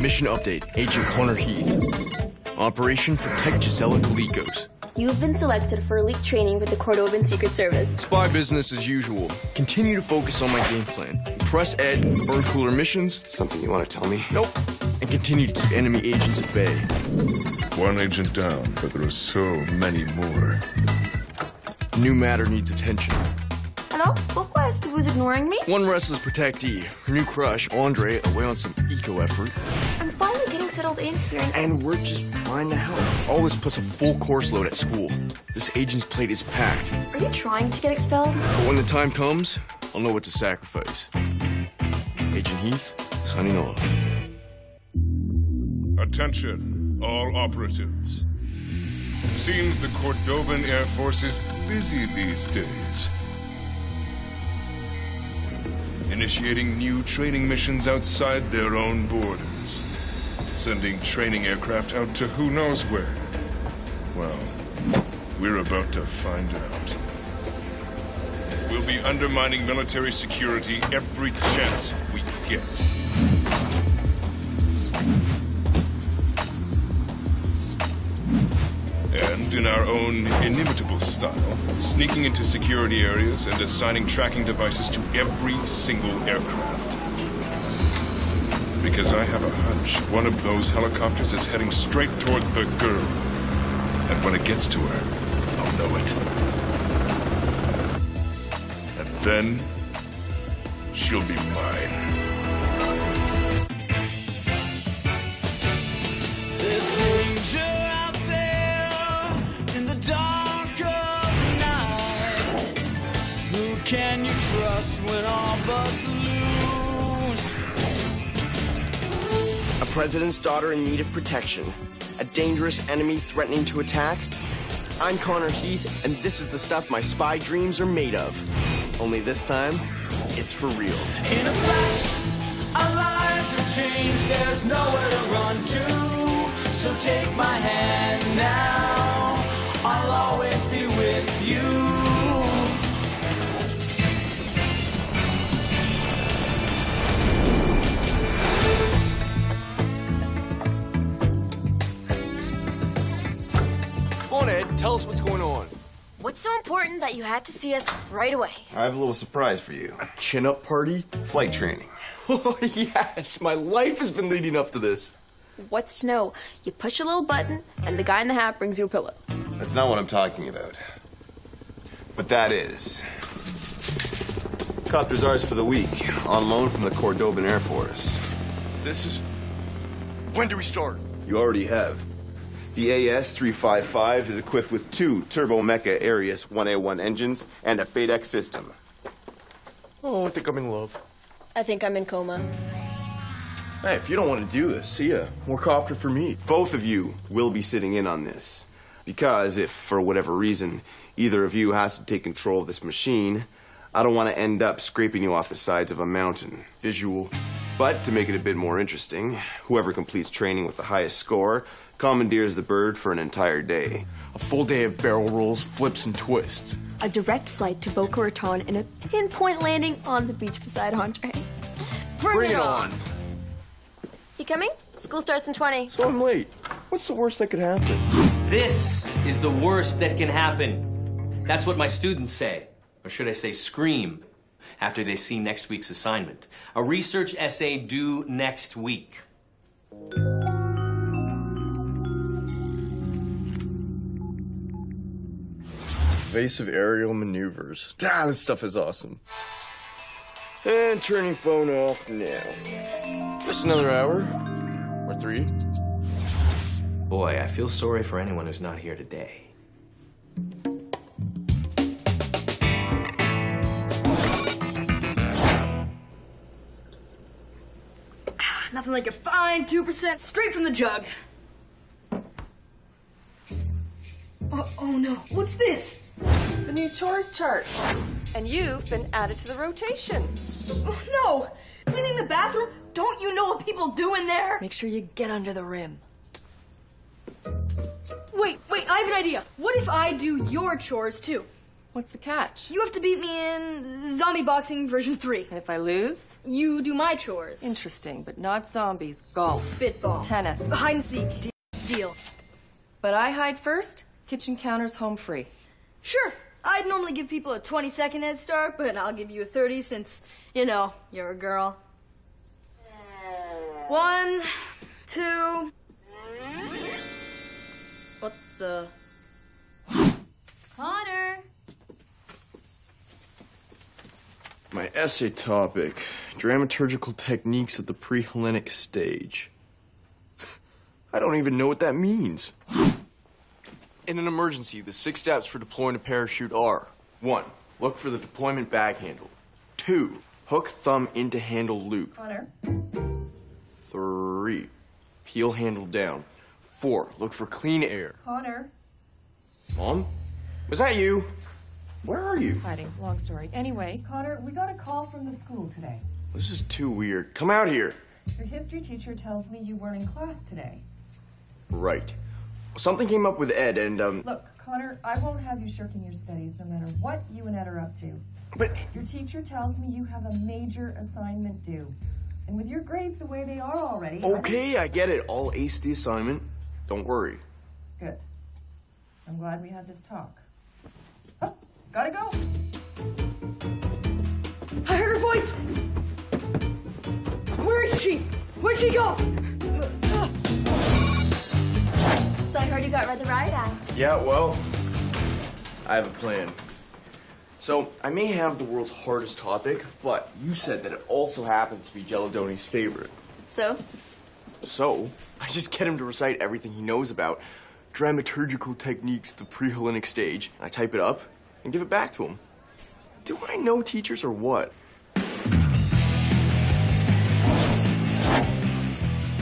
Mission update, Agent Connor Heath. Operation Protect Gisela Colicos. You've been selected for elite training with the Cordovan Secret Service. Spy business as usual. Continue to focus on my game plan. Press Ed, bird cooler missions. Something you want to tell me? Nope. And continue to keep enemy agents at bay. One agent down, but there are so many more. New matter needs attention. Hello? Pourquoi est-ce que vous ignoring me? One restless protectee, her new crush, Andre, away on some eco effort. I'm finally getting settled in here And we're just trying to help. All this plus a full course load at school. This agent's plate is packed. Are you trying to get expelled? But when the time comes, I'll know what to sacrifice. Agent Heath, signing off. Attention, all operatives. Seems the Cordovan Air Force is busy these days. Initiating new training missions outside their own borders. Sending training aircraft out to who knows where. Well, we're about to find out. We'll be undermining military security every chance we get. And in our own inimitable style, sneaking into security areas and assigning tracking devices to every single aircraft. Because I have a hunch one of those helicopters is heading straight towards the girl. And when it gets to her, I'll know it. And then, she'll be mine. There's danger out there in the dark of night. Who can you trust when all bus lose? A president's daughter in need of protection. A dangerous enemy threatening to attack. I'm Connor Heath, and this is the stuff my spy dreams are made of. Only this time, it's for real. In a flash, our lives have changed. There's nowhere to run to. So take my hand now. I'll always be with you. Go on, Ed, tell us what's going on. What's so important that you had to see us right away? I have a little surprise for you. A chin-up party? Flight training. Oh, yes, my life has been leading up to this. What's to know? You push a little button, and the guy in the hat brings you a pillow. That's not what I'm talking about. But that is. Copter's ours for the week, on loan from the Cordovan Air Force. This is... When do we start? You already have. The AS-355 is equipped with 2 Turbo Mecha Arius 1A1 engines and a FADEX system. Oh, I think I'm in love. I think I'm in coma. Hey, if you don't want to do this, see ya. More copter for me. Both of you will be sitting in on this. Because if, for whatever reason, either of you has to take control of this machine, I don't want to end up scraping you off the sides of a mountain. Visual. But to make it a bit more interesting, whoever completes training with the highest score commandeers the bird for an entire day. A full day of barrel rolls, flips, and twists. A direct flight to Boca Raton and a pinpoint landing on the beach beside Andre. Bring it on! You coming? School starts in 20. So I'm late. What's the worst that could happen? This is the worst that can happen. That's what my students say. Or should I say scream, after they see next week's assignment. A research essay due next week. Evasive aerial maneuvers. Ah, this stuff is awesome. And turning phone off now. Just another hour. Or 3. Boy, I feel sorry for anyone who's not here today. Nothing like a fine 2% straight from the jug. Oh no, what's this? The new chores chart. And you've been added to the rotation. Oh, no! Cleaning the bathroom? Don't you know what people do in there? Make sure you get under the rim. Wait, I have an idea. What if I do your chores too? What's the catch? You have to beat me in zombie boxing version 3. And if I lose? You do my chores. Interesting, but not zombies. Golf. Spitball. Tennis. Hide and seek. Deal. But I hide first, kitchen counter's home free. Sure. I'd normally give people a 20-second head start, but I'll give you a 30 since, you know, you're a girl. 1, 2... What the... Connor! My essay topic, dramaturgical techniques at the pre-Hellenic stage. I don't even know what that means. In an emergency, the 6 steps for deploying a parachute are: 1, look for the deployment bag handle. 2, hook thumb into handle loop. Connor. 3, peel handle down. 4, look for clean air. Connor. Mom? Was that you? Where are you? Hiding. Long story. Anyway, Connor, we got a call from the school today. This is too weird. Come out here. Your history teacher tells me you weren't in class today. Right. Something came up with Ed and, Look, Connor, I won't have you shirking your studies no matter what you and Ed are up to. But... Your teacher tells me you have a major assignment due. And with your grades the way they are already... Okay, I get it. I'll ace the assignment. Don't worry. Good. I'm glad we had this talk. Oh, gotta go. I heard her voice! Where is she? Where'd she go? So I heard you got read the riot act. Yeah, well, I have a plan. So, I may have the world's hardest topic, but you said that it also happens to be Geladoni's favorite. So? So, I just get him to recite everything he knows about dramaturgical techniques, the pre-Hellenic stage. I type it up and give it back to him. Do I know teachers or what? The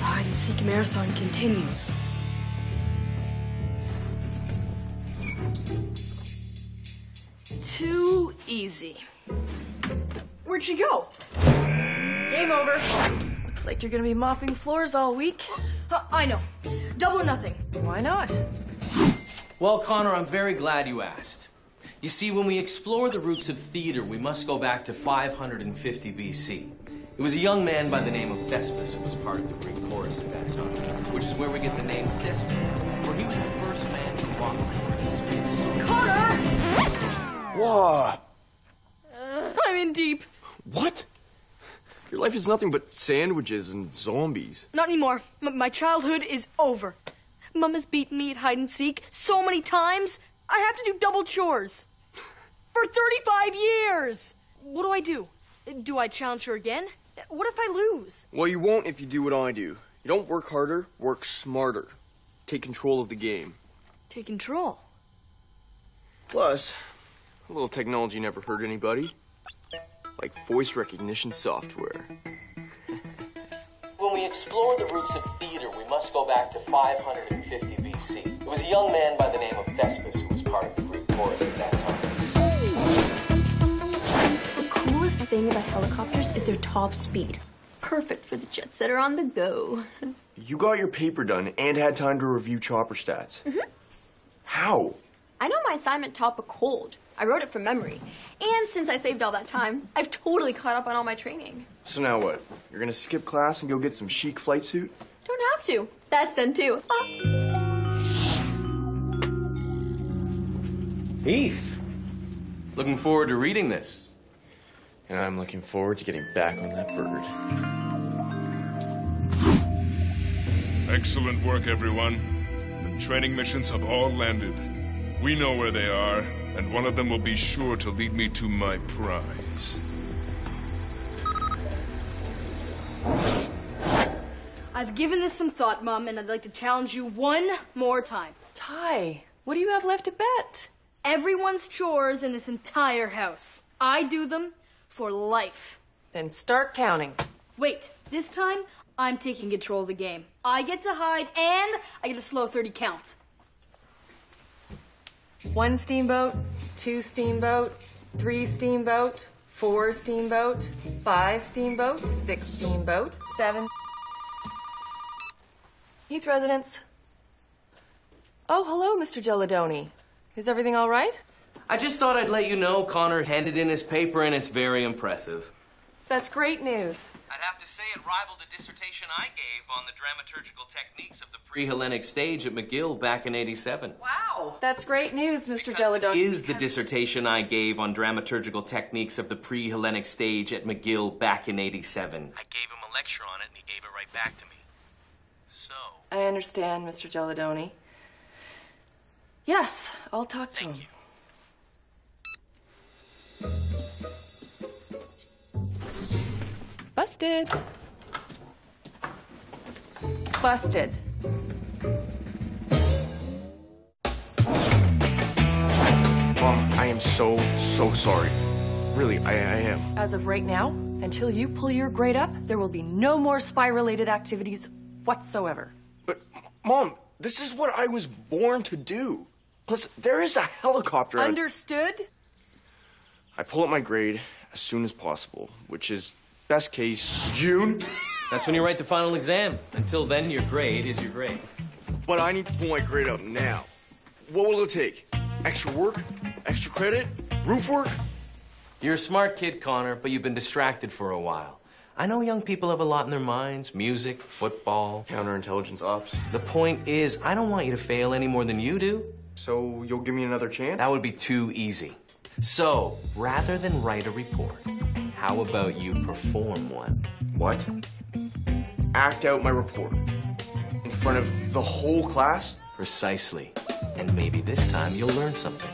hide and seek marathon continues. Too easy. Where'd she go? Game over. Looks like you're gonna be mopping floors all week. I know. Double or nothing. Why not? Well, Connor, I'm very glad you asked. You see, when we explore the roots of theater, we must go back to 550 BC. It was a young man by the name of Thespis who was part of the Greek chorus at that time, which is where we get the name Thespian, for he was the first man to walk in space. Connor! Whoa! I'm in deep. What? Your life is nothing but sandwiches and zombies. Not anymore. My childhood is over. Mom has beaten me at hide and seek so many times, I have to do double chores. For 35 years! What do? Do I challenge her again? What if I lose? Well, you won't if you do what I do. You don't work harder, work smarter. Take control of the game. Take control. Plus, a little technology never hurt anybody. Like voice recognition software. When we explore the roots of theater, we must go back to 550 BC. It was a young man by the name of Thespis who was part of the Greek chorus at that time. The coolest thing about helicopters is their top speed. Perfect for the jet setter on the go. You got your paper done and had time to review chopper stats. Mm-hmm. How? I know my assignment topic cold. I wrote it from memory. And since I saved all that time, I've totally caught up on all my training. So now what? You're gonna skip class and go get some chic flight suit? Don't have to. That's done too. Heath, looking forward to reading this. And I'm looking forward to getting back on that bird. Excellent work, everyone. The training missions have all landed. We know where they are, and one of them will be sure to lead me to my prize. I've given this some thought, Mom, and I'd like to challenge you one more time. Ty, what do you have left to bet? Everyone's chores in this entire house. I do them for life. Then start counting. Wait, this time, I'm taking control of the game. I get to hide, and I get a slow 30 count. 1 steamboat, 2 steamboat, 3 steamboat, 4 steamboat, 5 steamboat, 6 steamboat, 7. Heath residence. Oh, hello, Mr. Geladoni. Is everything all right? I just thought I'd let you know Connor handed in his paper and it's very impressive. That's great news. I'd have to say it rivaled the dissertation I gave on the dramaturgical techniques of the pre-Hellenic stage at McGill back in '87. Wow. That's great news, Mr. Gelladone. Is the dissertation I gave on dramaturgical techniques of the pre-Hellenic stage at McGill back in '87. I gave him a lecture on it and he gave it right back to me. So... I understand, Mr. Gelladone. Yes, I'll talk to him. you. Busted. Busted. Mom, I am so sorry. Really, I am. As of right now, until you pull your grade up, there will be no more spy-related activities whatsoever. But, Mom, this is what I was born to do. Plus, there is a helicopter. Understood? I pull up my grade as soon as possible, which is, best case, June. That's when you write the final exam. Until then, your grade is your grade. But I need to pull my grade up now. What will it take? Extra work? Extra credit? Roof work? You're a smart kid, Connor, but you've been distracted for a while. I know young people have a lot in their minds. Music, football. Counterintelligence ops. The point is, I don't want you to fail any more than you do. So you'll give me another chance? That would be too easy. So, rather than write a report, how about you perform one? What? Act out my report. In front of the whole class? Precisely. And maybe this time you'll learn something.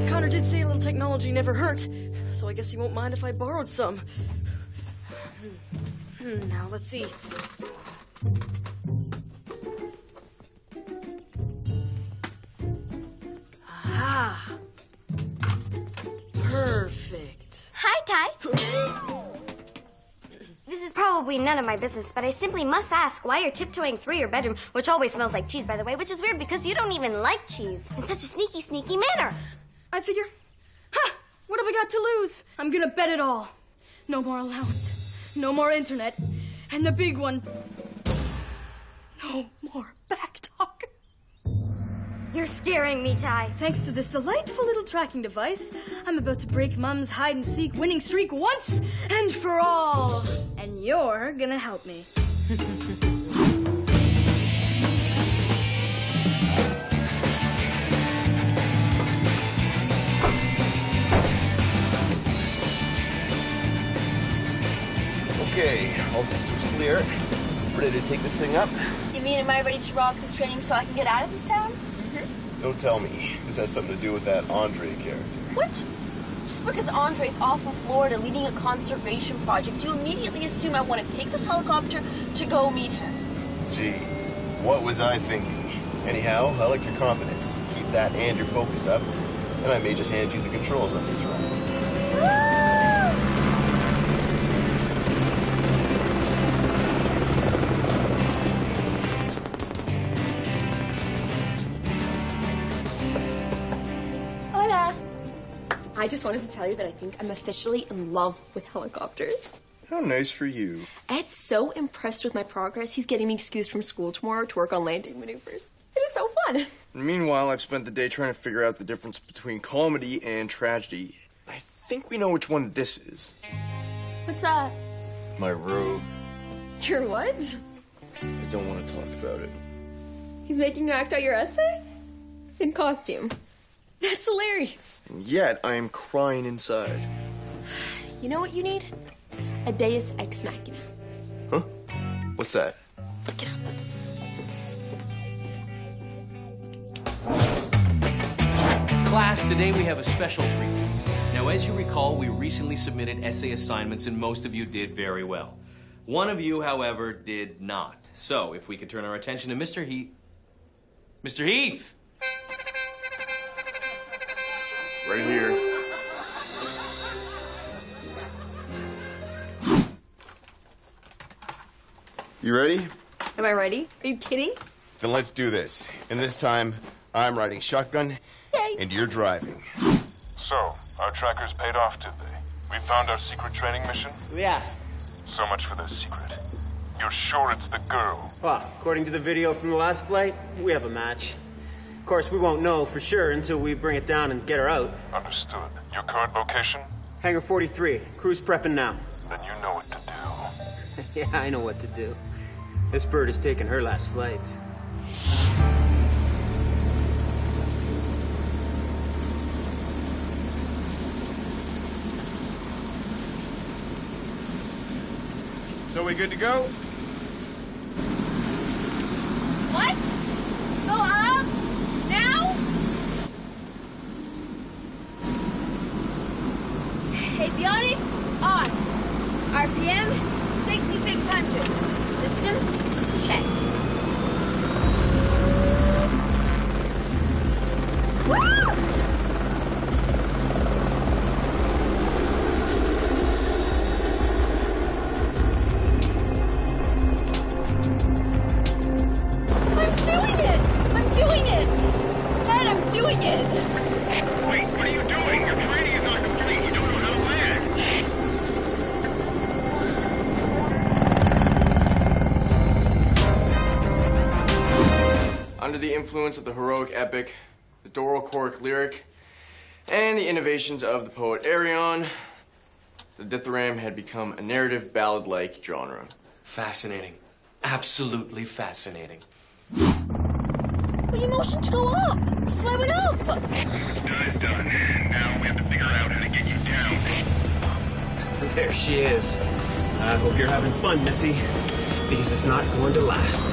Connor did say a little technology never hurt, so I guess he won't mind if I borrowed some. Now, let's see. Aha! Perfect. Hi, Ty. This is probably none of my business, but I simply must ask why you're tiptoeing through your bedroom, which always smells like cheese, by the way, which is weird because you don't even like cheese, in such a sneaky, sneaky manner. I figure, what have I got to lose? I'm gonna bet it all. No more allowance, no more internet, and the big one, no more back talk. You're scaring me, Ty. Thanks to this delightful little tracking device, I'm about to break Mom's hide-and-seek winning streak once and for all. And you're gonna help me. Okay, all systems clear. Ready to take this thing up? You mean, am I ready to rock this training so I can get out of this town? Don't tell me. This has something to do with that Andre character. What? Just because Andre's off of Florida leading a conservation project, you immediately assume I want to take this helicopter to go meet him. Gee, what was I thinking? Anyhow, I like your confidence. Keep that and your focus up, and I may just hand you the controls on this ride. Hola. I just wanted to tell you that I think I'm officially in love with helicopters. How nice for you. Ed's so impressed with my progress, he's getting me excused from school tomorrow to work on landing maneuvers. It is so fun. Meanwhile, I've spent the day trying to figure out the difference between comedy and tragedy. I think we know which one this is. What's that? My robe. Your what? I don't want to talk about it. He's making you act out your essay? In costume. That's hilarious. And yet, I am crying inside. You know what you need? A deus ex machina. Huh? What's that? Get up. Class, today we have a special treat. Now, as you recall, we recently submitted essay assignments and most of you did very well. One of you, however, did not. So, if we could turn our attention to Mr. Heath. Mr. Heath! Right here. You ready? Am I ready? Are you kidding? Then let's do this. And this time, I'm riding shotgun, Yay. and you're driving. So, our trackers paid off, did they? We found our secret training mission? Yeah. So much for the secret. You're sure it's the girl? Well, according to the video from the last flight, we have a match. Of course, we won't know for sure until we bring it down and get her out. Understood. Your current location? Hangar 43. Crew's prepping now. Then you know what to do. Yeah, I know what to do. This bird is taking her last flight. So we good to go? What? Go up? Now? Avionics on. RPM 6600. Systems check. Woo! Wait, what are you doing? Your training is not complete. You don't know how to land. Under the influence of the heroic epic, the Dorochoric lyric, and the innovations of the poet Arion, the dithyramb had become a narrative ballad-like genre. Fascinating. Absolutely fascinating. Well, you motioned to go up. So I went up. Done is done. Now we have to figure out how to get you down. There she is. I hope you're having fun, Missy, because it's not going to last.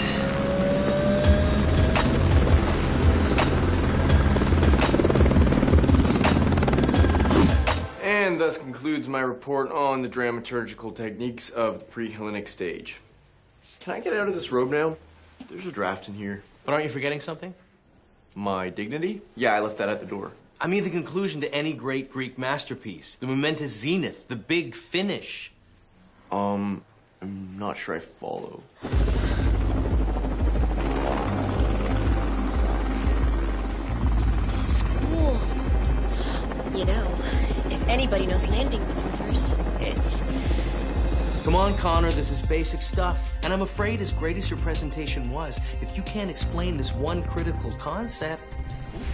And thus concludes my report on the dramaturgical techniques of the pre-Hellenic stage. Can I get out of this robe now? There's a draft in here. But aren't you forgetting something? My dignity? Yeah, I left that at the door. I mean the conclusion to any great Greek masterpiece. The momentous zenith, the big finish. I'm not sure I follow. School. You know, if anybody knows landing maneuvers, it's... Come on, Connor, this is basic stuff. And I'm afraid, as great as your presentation was, if you can't explain this one critical concept...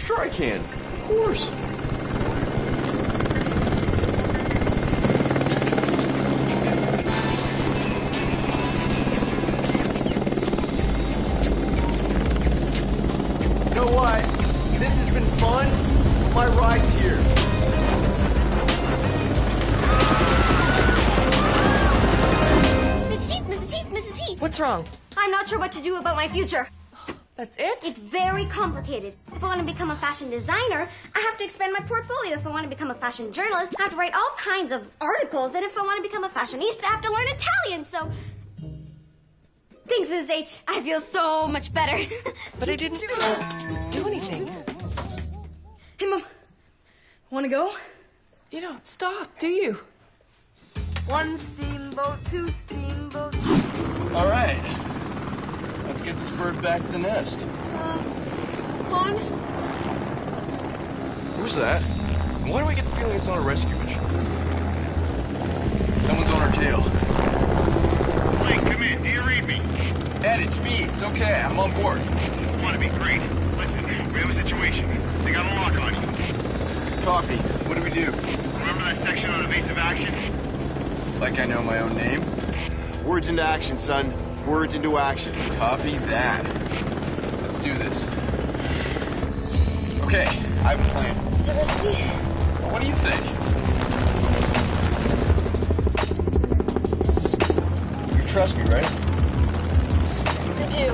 Sure I can. Of course. You know what? This has been fun. My ride's here. Mrs. Heath! What's wrong? I'm not sure what to do about my future. That's it? It's very complicated. If I want to become a fashion designer, I have to expand my portfolio. If I want to become a fashion journalist, I have to write all kinds of articles. And if I want to become a fashionista, I have to learn Italian. So, thanks, Mrs. H. I feel so much better. But I didn't do anything. Hey, Mom. Want to go? You don't stop, do you? 1 steamboat, 2 steamboats. All right. Let's get this bird back to the nest. Hon? Who's that? And why do I get the feeling it's not a rescue mission? Someone's on our tail. Blake, come in. Do you read me? Ed, it's me. It's okay. I'm on board. Want to be great. Listen, we have a situation. They got a lock on you. Copy. What do we do? Remember that section on evasive action? Like I know my own name? Words into action, son. Words into action. Copy that. Let's do this. Okay, I have a plan. Is it risky? What do you think? You trust me, right? I do.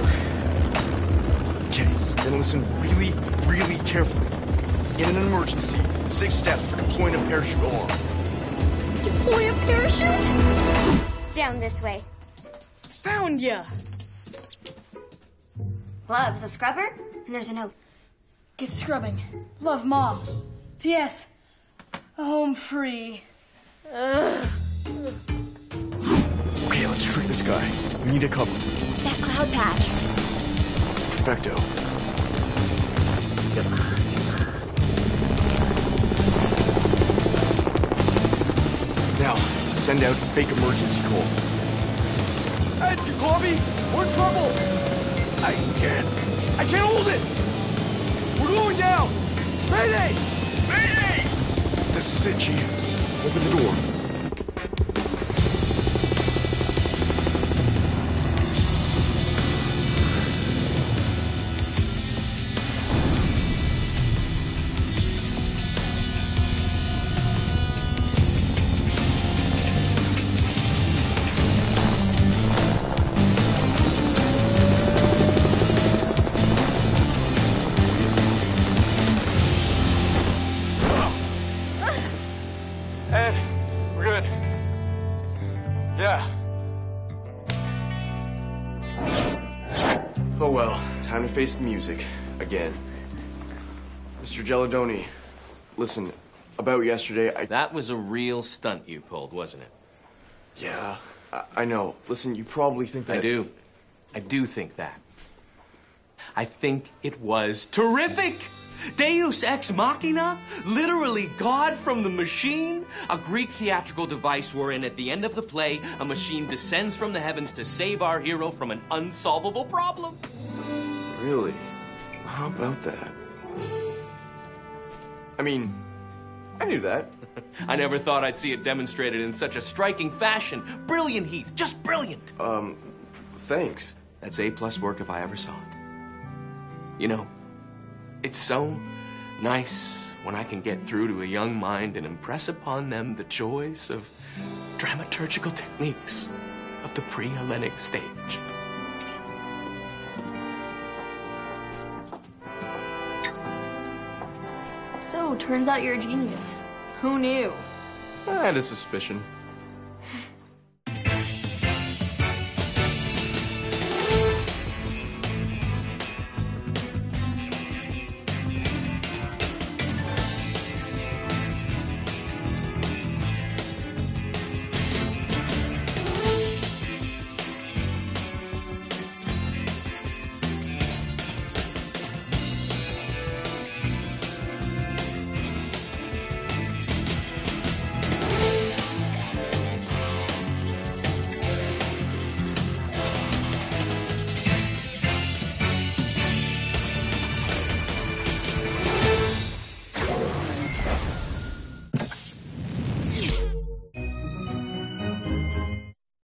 Okay, then listen really, really carefully. In an emergency, 6 steps for deploying a parachute alarm. Deploy a parachute? Down this way. Found ya! Gloves, a scrubber, and there's a note. Get scrubbing. Love, Mom. P.S. A home free. Okay, let's trick this guy. We need a cover. That cloud patch. Perfecto. Now, to send out a fake emergency call. Ed, you call me? We're in trouble. I can't hold it. We're going down! Mayday! Mayday! This is it, Chief. Open the door. Ed, we're good. Yeah. Oh well, time to face the music again. Mr. Gelladoni, listen, about yesterday, That was a real stunt you pulled, wasn't it? Yeah, I know. Listen, you probably think that... I do think that. I think it was terrific! Deus ex machina? Literally God from the machine? A Greek theatrical device wherein at the end of the play, a machine descends from the heavens to save our hero from an unsolvable problem. Really? How about that? I mean, I knew that. I never thought I'd see it demonstrated in such a striking fashion. Brilliant, Heath, just brilliant. Thanks. That's A+ work if I ever saw it. You know, it's so nice when I can get through to a young mind and impress upon them the joys of dramaturgical techniques of the pre-Hellenic stage. So, turns out you're a genius. Who knew? I had a suspicion.